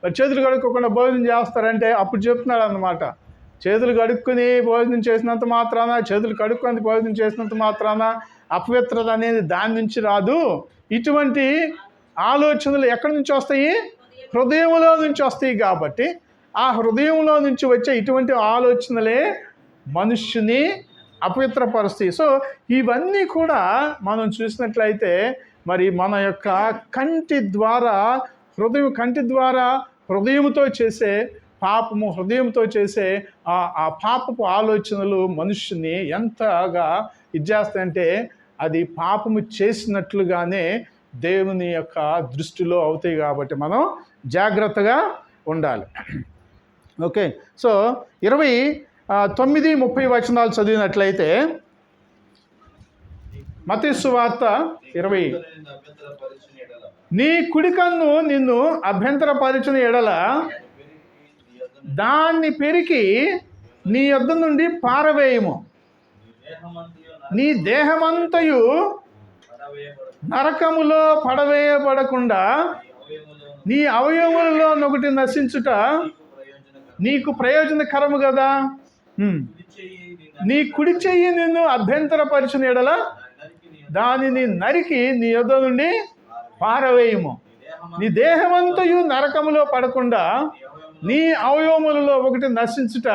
చేతులు కడుక్కోకుండా భోజనం చేస్తారంటే అప్పుడు చెప్తున్నాడు అన్నమాట. చేతులు కడుక్కుని భోజనం చేసినంత మాత్రాన, చేతులు కడుక్కొని భోజనం చేసినంత మాత్రాన అపవిత్రత అనేది దాని నుంచి రాదు. ఇటువంటి ఆలోచనలు ఎక్కడి నుంచి వస్తాయి? హృదయంలో నుంచి వస్తాయి. కాబట్టి ఆ హృదయంలో నుంచి వచ్చే ఇటువంటి ఆలోచనలే మనుష్యుని అపవిత్రపరుస్తాయి. సో ఇవన్నీ కూడా మనం చూసినట్లయితే మరి మన యొక్క కంటి ద్వారా హృదయంతో చేసే పాపము, హృదయంతో చేసే ఆ పాపపు ఆలోచనలు మనుష్యుని ఎంతగా ఇచ్చేస్తాయంటే అది పాపము చేసినట్లుగానే దేవుని యొక్క దృష్టిలో అవుతాయి. కాబట్టి మనం జాగ్రత్తగా ఉండాలి. ఓకే, సో 29-30 వచనాలు చదివినట్లయితే మత్తయి సువార్త 20, నీ కుడికన్ను నిన్ను అభ్యంతరపరిచిన ఎడల దాన్ని పెరికి నీ యొద్ద నుండి పారవేయము. నీ దేహమంతయు నరకములో పడవేయబడకుండా నీ అవయవములలో ఒకటి నశించుట నీకు ప్రయోజనకరము కదా. నీ కుడి చెయ్యి నిన్ను అభ్యంతరపరిచిన ఎడల దానిని నరికి నీ యొద్ద నుండి పారవేయము. నీ దేహమంతయు నరకములో పడకుండా నీ అవయవములలో ఒకటి నశించుట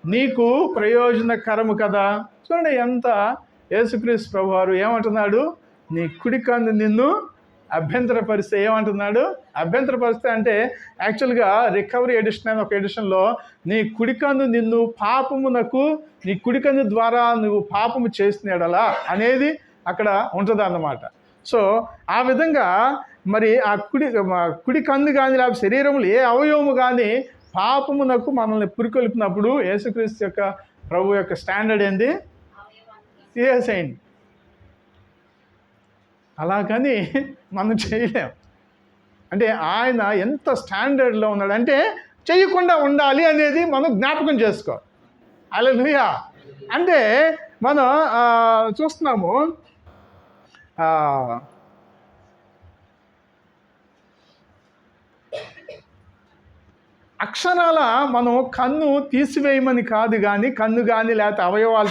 నీకు ప్రయోజనకరము కదా. చూడండి ఎంత యేసుక్రీస్తు ప్రభువారు ఏమంటున్నాడు, నీ కుడి కన్ను నిన్ను అభ్యంతరపరిస్తే ఏమంటున్నాడు, అభ్యంతరపరిస్తే అంటే యాక్చువల్గా రికవరీ ఎడిషన్ అనే ఒక ఎడిషన్లో నీ కుడి కన్ను నిన్ను పాపమునకు, నీ కుడి కన్ను ద్వారా నువ్వు పాపము చేసినాడలా అనేది అక్కడ ఉంటుంది అన్నమాట. సో ఆ విధంగా మరి ఆ కుడి కన్ను కానీ లేకపోతే శరీరములు ఏ అవయవము కానీ పాపమునకు మనల్ని పురికొల్పినప్పుడు యేసుక్రీస్తు యొక్క ప్రభు యొక్క స్టాండర్డ్ ఏంది, తీసేసేయండి. అలాగని మనం చేయలేం. అంటే ఆయన ఎంత స్టాండర్డ్లో ఉన్నాడు అంటే చేయకుండా ఉండాలి అనేది మనం జ్ఞాపకం చేసుకోవాలి. హల్లెలూయా. అంటే మనం చూస్తున్నాము అక్షరాల మనం కన్ను తీసివేయమని కాదు కానీ, కన్ను కానీ లేకపోతే అవయవాలు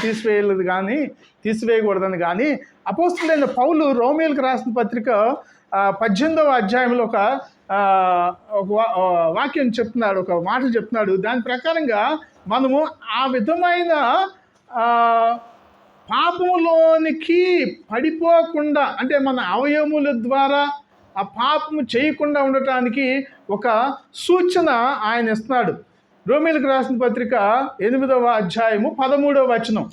తీసివేయకూడదని కానీ అపోస్తలుడైన పౌలు రోమీయులకు రాసిన పత్రిక 18వ అధ్యాయంలో ఒక వాక్యం చెప్తున్నాడు, ఒక మాటలు చెప్తున్నాడు. దాని ప్రకారంగా మనము ఆ విధమైన పాపములోనికి పడిపోకుండా, అంటే మన అవయవముల ద్వారా ఆ పాపము చేయకుండా ఉండటానికి ఒక సూచన ఆయన ఇస్తున్నాడు. రోమీయులకు రాసిన పత్రిక 8వ అధ్యాయము 13వ వచనం.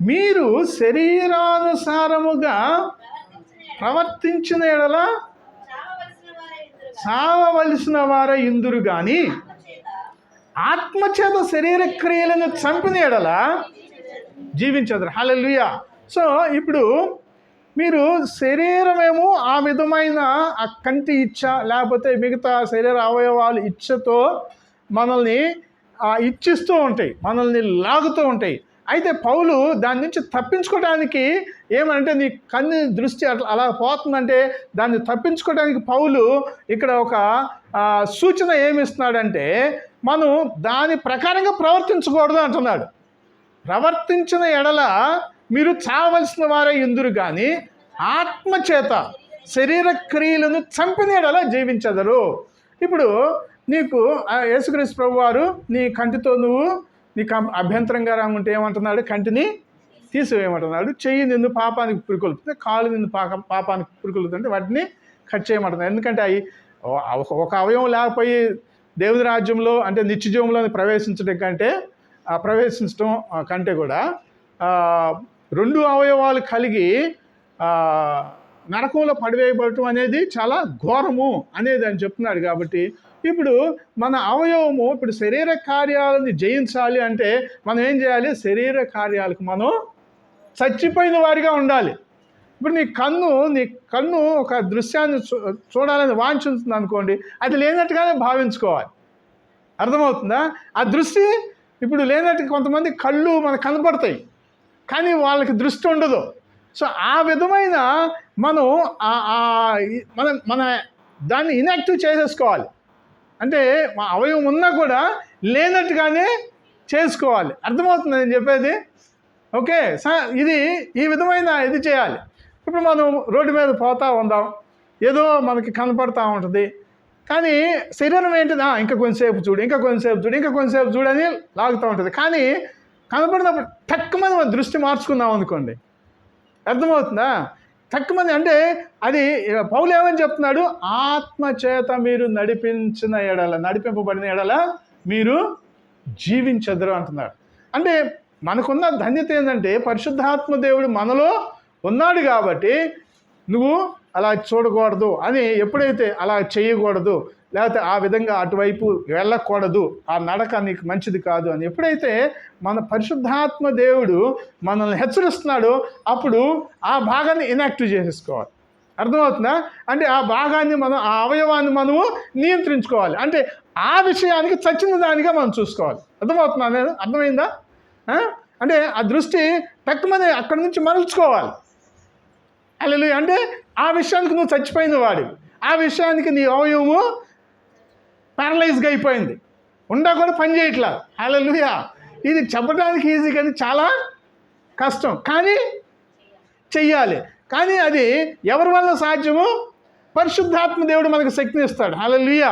మీరు శరీరానుసారముగా ప్రవర్తించిన ఎడల చావవలసిన వారై ఇందురు కానీ ఆత్మచేత శరీర క్రియలను చంపిన ఎడల జీవించదురు. హల్లెలూయా. సో ఇప్పుడు మీరు శరీరమేమో ఆ విధమైన ఆ కంటి ఇచ్చ లేకపోతే మిగతా శరీర అవయవాలు ఇచ్చతో మనల్ని ఇచ్చిస్తూ ఉంటాయి, మనల్ని లాగుతూ ఉంటాయి. అయితే పౌలు దాని నుంచి తప్పించుకోవడానికి ఏమంటే నీ కన్ను దృష్టి అలా పోతుందంటే దాన్ని తప్పించుకోవడానికి పౌలు ఇక్కడ ఒక సూచన ఏమిస్తున్నాడంటే మనం దాని ప్రకారంగా ప్రవర్తించకూడదు అంటున్నాడు. ప్రవర్తించిన ఎడల మీరు చావలసిన వారే ఇందురు కానీ ఆత్మచేత శరీర క్రియలను చంపిన ఎడల జీవించదరు. ఇప్పుడు నీకు యేసుక్రీస్తు ప్రభువారు నీ కంటితో నీకు అభ్యంతరంగా ఉంటే ఏమంటున్నాడు, కంటిని తీసివేయమంటున్నాడు. చెయ్యి నిన్ను పాపానికి పురికొల్పుతుంది, కాలు నిన్ను పాపానికి పురికొల్పుతుంటే వాటిని కట్ చేయమంటున్నాడు. ఎందుకంటే అవి ఒక అవయవం లేకపోయి దేవుని రాజ్యంలో అంటే నిత్యజీవంలో ప్రవేశించడం కంటే కూడా 2 అవయవాలు కలిగి నరకంలో పడివేయబడటం అనేది చాలా ఘోరము అనేది అని చెప్తున్నాడు. కాబట్టి ఇప్పుడు మన అవయవము ఇప్పుడు శరీర కార్యాలను జయించాలి అంటే మనం ఏం చేయాలి, శరీర కార్యాలకు మనం చచ్చిపోయిన వారిగా ఉండాలి. ఇప్పుడు నీ కన్ను ఒక దృశ్యాన్ని చూడాలని వాంఛిస్తుంది అనుకోండి, అది లేనట్టుగానే భావించుకోవాలి. అర్థమవుతుందా? ఆ దృష్టి ఇప్పుడు లేనట్టు కొంతమంది కళ్ళు మనకు కనపడతాయి కానీ వాళ్ళకి దృష్టి ఉండదు. సో ఆ విధమైన మనం మన దాన్ని ఇన్యాక్టివ్ చేసేసుకోవాలి. అంటే మా అవయవం ఉన్నా కూడా లేనట్టుగానే చేసుకోవాలి. అర్థమవుతుంది నేను చెప్పేది? ఓకే సార్, ఈ విధమైన ఇది చేయాలి. ఇప్పుడు మనం రోడ్డు మీద పోతూ ఉందాం, ఏదో మనకి కనపడతా ఉంటుంది కానీ శరీరం ఏంటిది, ఇంకా కొంచెంసేపు చూడు అని లాగుతూ ఉంటుంది. కానీ కనపడినప్పుడు తక్కువమంది మన దృష్టి మార్చుకున్నాం అనుకోండి, అర్థమవుతుందా? తక్కువమంది అంటే అది పౌలు ఏమని చెప్తున్నాడు, ఆత్మచేత మీరు నడిపింపబడిన ఎడల మీరు జీవించదురు అంటున్నాడు. అంటే మనకున్న ధన్యత ఏంటంటే పరిశుద్ధాత్మ దేవుడు మనలో ఉన్నాడు కాబట్టి నువ్వు అలా చూడకూడదు అని, ఎప్పుడైతే అలా చేయకూడదు లేకపోతే ఆ విధంగా అటువైపు వెళ్ళకూడదు, ఆ నడక నీకు మంచిది కాదు అని ఎప్పుడైతే మన పరిశుద్ధాత్మ దేవుడు మనల్ని హెచ్చరిస్తున్నాడో అప్పుడు ఆ భాగాన్ని ఇనాక్టివ్ చేసేసుకోవాలి. అర్థమవుతుందా? అంటే ఆ భాగాన్ని మనం, ఆ అవయవాన్ని మనము నియంత్రించుకోవాలి. అంటే ఆ విషయానికి చచ్చిన దానిగా మనం చూసుకోవాలి. అర్థమవుతుందా? నేను అర్థమైందా? అంటే ఆ దృష్టి తక్కువనే అక్కడి నుంచి మరల్చుకోవాలి. హల్లెలూయా. అంటే ఆ విషయానికి నువ్వు చచ్చిపోయిన వాడివి, ఆ విషయానికి నీ అవయవము ప్యారలైజ్గా అయిపోయింది, ఉండా కూడా పని చేయట్లా. హల్లెలూయా. ఇది చెప్పడానికి ఈజీ కానీ చాలా కష్టం, కానీ చెయ్యాలి. కానీ అది ఎవరి వల్ల సాధ్యము? పరిశుద్ధాత్మ దేవుడు మనకు శక్తిని ఇస్తాడు. హల్లెలూయా.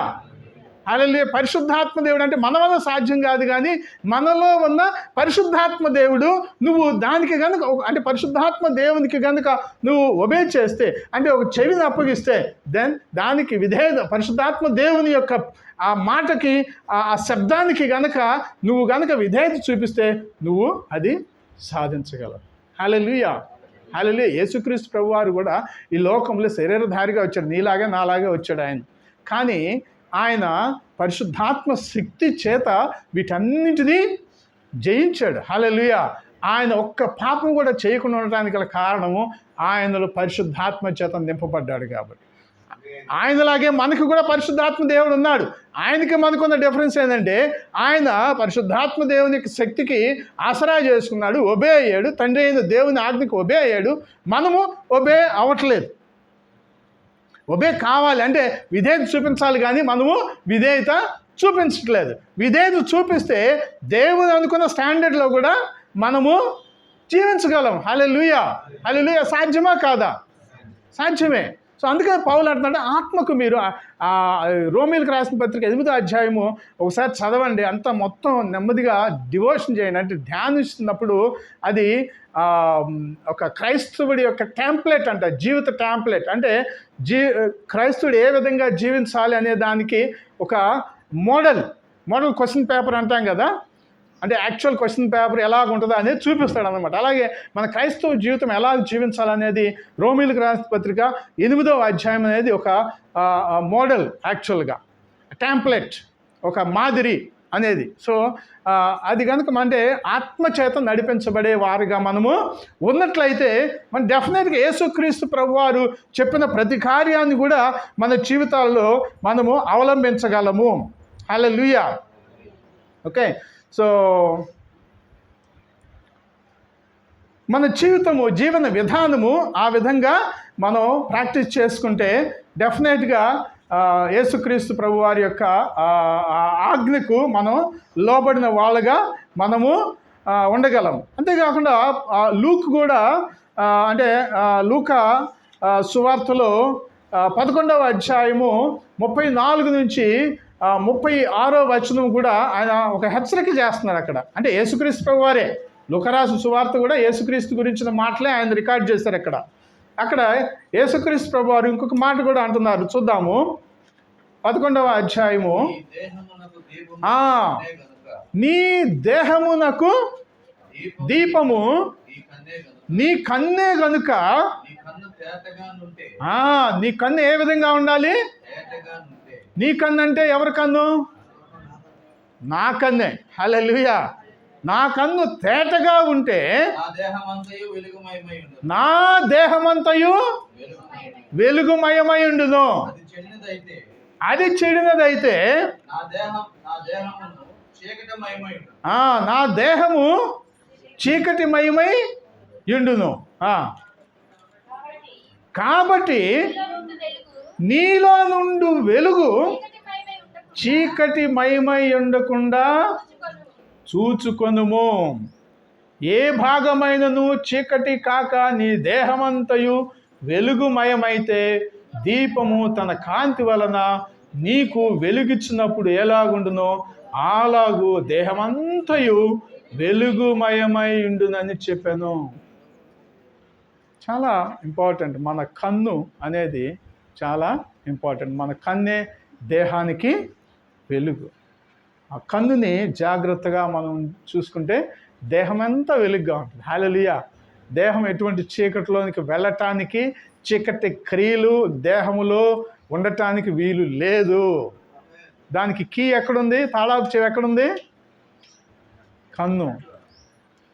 హల్లెలూయా. పరిశుద్ధాత్మ దేవుడు అంటే మన వల్ల సాధ్యం కాదు, కానీ మనలో ఉన్న పరిశుద్ధాత్మ దేవుడు, నువ్వు దానికి కనుక, అంటే పరిశుద్ధాత్మ దేవునికి కనుక నువ్వు ఒబే చేస్తే, అంటే ఒక చెవిని అప్పగిస్తే, దెన్ దానికి విధేయత, పరిశుద్ధాత్మ దేవుని యొక్క ఆ మాటకి, ఆ శబ్దానికి గనక నువ్వు గనక విధేయత చూపిస్తే నువ్వు అది సాధించగలవు. హల్లెలూయా. హల్లెలూయా. యేసుక్రీస్తు ప్రభువారు కూడా ఈ లోకంలో శరీరధారిగా వచ్చాడు, నీలాగే నాలాగే వచ్చాడు ఆయన. కానీ ఆయన పరిశుద్ధాత్మ శక్తి చేత వీటన్నింటినీ జయించాడు. హల్లెలూయా. ఆయన ఒక్క పాపం కూడా చేయకుండా ఉండటానికి గల కారణము ఆయనలో పరిశుద్ధాత్మ చేత నింపబడ్డాడు కాబట్టి. ఆయనలాగే మనకు కూడా పరిశుద్ధాత్మ దేవుడు ఉన్నాడు. ఆయనకి మనకున్న డిఫరెన్స్ ఏంటంటే, ఆయన పరిశుద్ధాత్మ దేవుని యొక్క శక్తికి ఆసరా చేసుకున్నాడు, ఒబే అయ్యాడు, తండ్రి అయిన దేవుని ఆజ్ఞకి ఒబే అయ్యాడు. మనము ఒబే అవ్వట్లేదు. ఒబే కావాలి అంటే విధేయత చూపించాలి, కానీ మనము విధేయత చూపించట్లేదు. విధేయత చూపిస్తే దేవుని అనుకున్న స్టాండర్డ్లో కూడా మనము జీవించగలం. హల్లెలూయా. హల్లెలూయా. సాధ్యమా కాదా? సాధ్యమే. సో అందుకని పౌలు అంటున్నాడు, ఆత్మకు మీరు రోమీలకు రాసిన పత్రిక 8వ అధ్యాయము ఒకసారి చదవండి, అంతా మొత్తం నెమ్మదిగా డివోషన్ చేయండి. అంటే ధ్యానిస్తున్నప్పుడు అది ఒక క్రైస్తవుడి యొక్క టెంప్లెట్ అంట, జీవిత టెంప్లెట్. అంటే క్రైస్తవుడు ఏ విధంగా జీవించాలి అనే దానికి ఒక మోడల్ క్వశ్చన్ పేపర్ అంటాం కదా, అంటే యాక్చువల్ క్వశ్చన్ పేపర్ ఎలాగ ఉంటుందో అనేది చూపిస్తాడు అనమాట. అలాగే మన క్రైస్తవ జీవితం ఎలా జీవించాలనేది రోమీలకు రాసిన పత్రిక 8వ అధ్యాయం అనేది ఒక మోడల్, యాక్చువల్గా టెంప్లెట్, ఒక మాదిరి అనేది. సో అది కనుక అంటే ఆత్మచేత నడిపించబడే వారిగా మనము ఉన్నట్లయితే మనం డెఫినెట్గా యేసుక్రీస్తు ప్రభువారు చెప్పిన ప్రతి కార్యాన్ని కూడా మన జీవితాల్లో మనము అవలంబించగలము. హల్లెలూయా. ఓకే. సో మన జీవన విధానము ఆ విధంగా మనం ప్రాక్టీస్ చేసుకుంటే డెఫినెట్గా యేసుక్రీస్తు ప్రభు వారి యొక్క ఆజ్ఞకు మనం లోబడిన వాళ్ళగా మనము ఉండగలం. అంతేకాకుండా లూక్ కూడా, అంటే లూకా సువార్తలో 11వ అధ్యాయము 34 నుంచి 36వ వచనం కూడా ఆయన ఒక హెచ్చరిక చేస్తున్నారు అక్కడ. అంటే యేసుక్రీస్తు ప్రభువారే, లూకారాసు సువార్త కూడా యేసుక్రీస్తు గురించిన మాటలే ఆయన రికార్డ్ చేశారు అక్కడ. అక్కడ యేసుక్రీస్తు ప్రభువారు ఇంకొక మాట కూడా అంటున్నారు, చూద్దాము. 11వ అధ్యాయము, నీ దేహమునకు దీపము నీ కన్నే గనుక. నీ కన్ను ఏ విధంగా ఉండాలి? నీ కన్ను అంటే ఎవరి కన్ను? నా కన్నే. హల్లెలూయా. నా కన్ను తేటగా ఉంటే నా దేహమంతయు వెలుగుమయమై ఉండును. అది చెడినదైతే నా దేహము చీకటిమయమై ఉండును. కాబట్టి నీలో నుండి వెలుగు చీకటిమయమై ఉండకుండా చూచుకొనుము. ఏ భాగమైనను చీకటి కాక నీ దేహమంతయు వెలుగుమయమైతే దీపము తన కాంతి వలన నీకు వెలుగిచ్చినప్పుడు ఎలాగుండునో అలాగూ దేహమంతయు వెలుగుమయమై ఉండునని చెప్పాను. చాలా ఇంపార్టెంట్. మన కన్ను అనేది చాలా ఇంపార్టెంట్. మన కన్నే దేహానికి వెలుగు. ఆ కన్నుని జాగ్రత్తగా మనం చూసుకుంటే దేహం అంతా వెలుగుగా ఉంటుంది. హల్లెలూయా. దేహం ఎటువంటి చీకటిలోనికి వెళ్ళటానికి, చీకటి క్రియలు దేహములో ఉండటానికి వీలు లేదు. దానికి కీ ఎక్కడుంది? తాళాపు చెవి ఎక్కడుంది?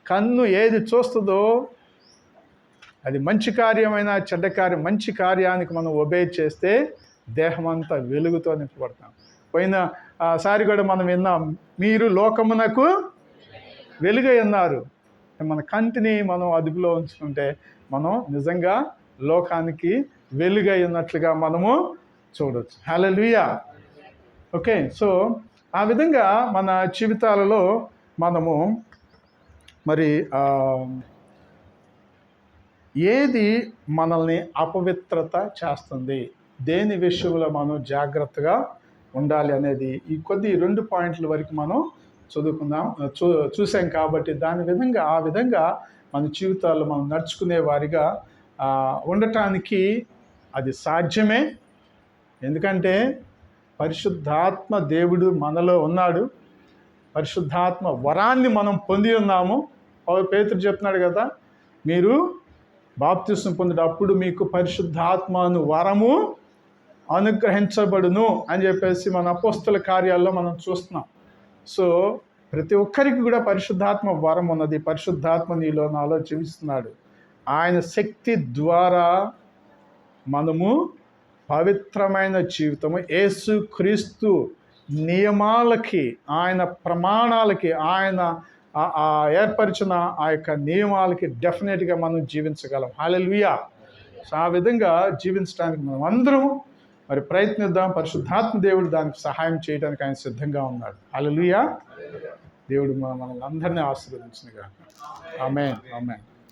కన్ను ఏది చూస్తుందో అది మంచి కార్యమైన చెడ్డ కార్యం, మంచి కార్యానికి మనం ఒబే చేస్తే దేహం అంతా వెలుగుతో నింపబడతాం. పోయిన సారి కూడా మనం విన్నాం, మీరు లోకమునకు వెలుగై ఉన్నారు. మన కంటిని మనం అదుపులో ఉంచుకుంటే మనం నిజంగా లోకానికి వెలుగై ఉన్నట్లుగా మనము చూడవచ్చు. హల్లెలూయా. ఓకే, సో ఆ విధంగా మన జీవితాలలో మనము మరి ఏది మనల్ని అపవిత్రత చేస్తుంది, దేని విషయంలో మనం జాగ్రత్తగా ఉండాలి అనేది ఈ 2 పాయింట్ల వరకు మనం చదువుకుందాం చూసాం. కాబట్టి ఆ విధంగా మన జీవితాల్లో మనం నడుచుకునే వారిగా ఉండటానికి అది సాధ్యమే. ఎందుకంటే పరిశుద్ధాత్మ దేవుడు మనలో ఉన్నాడు. పరిశుద్ధాత్మ వరాన్ని మనం పొంది ఉన్నాము. పేతురు చెప్తున్నాడు కదా, మీరు బాప్తిస్మం పొందేటప్పుడు మీకు పరిశుద్ధాత్మను వరము అనుగ్రహించబడును అని చెప్పేసి మన అపోస్తల కార్యాల్లో మనం చూస్తున్నాం. సో ప్రతి ఒక్కరికి కూడా పరిశుద్ధాత్మ వరం ఉన్నది. పరిశుద్ధాత్మ నీలో నాలో జీవిస్తున్నాడు. ఆయన శక్తి ద్వారా మనము పవిత్రమైన జీవితము, యేసు క్రీస్తు నియమాలకి, ఆయన ప్రమాణాలకి, ఆయన ఏర్పరిచిన ఆ యొక్క నియమాలకి డెఫినెట్గా మనం జీవించగలం. హల్లెలూయా. సో ఆ విధంగా జీవించడానికి మనం అందరం మరి ప్రయత్నిద్దాం. పరిశుద్ధాత్మ దేవుడు దానికి సహాయం చేయడానికి ఆయన సిద్ధంగా ఉన్నాడు. హల్లెలూయా. దేవుడు మనల్ని అందరినీ ఆశీర్వదించును గాక. ఆమేన్.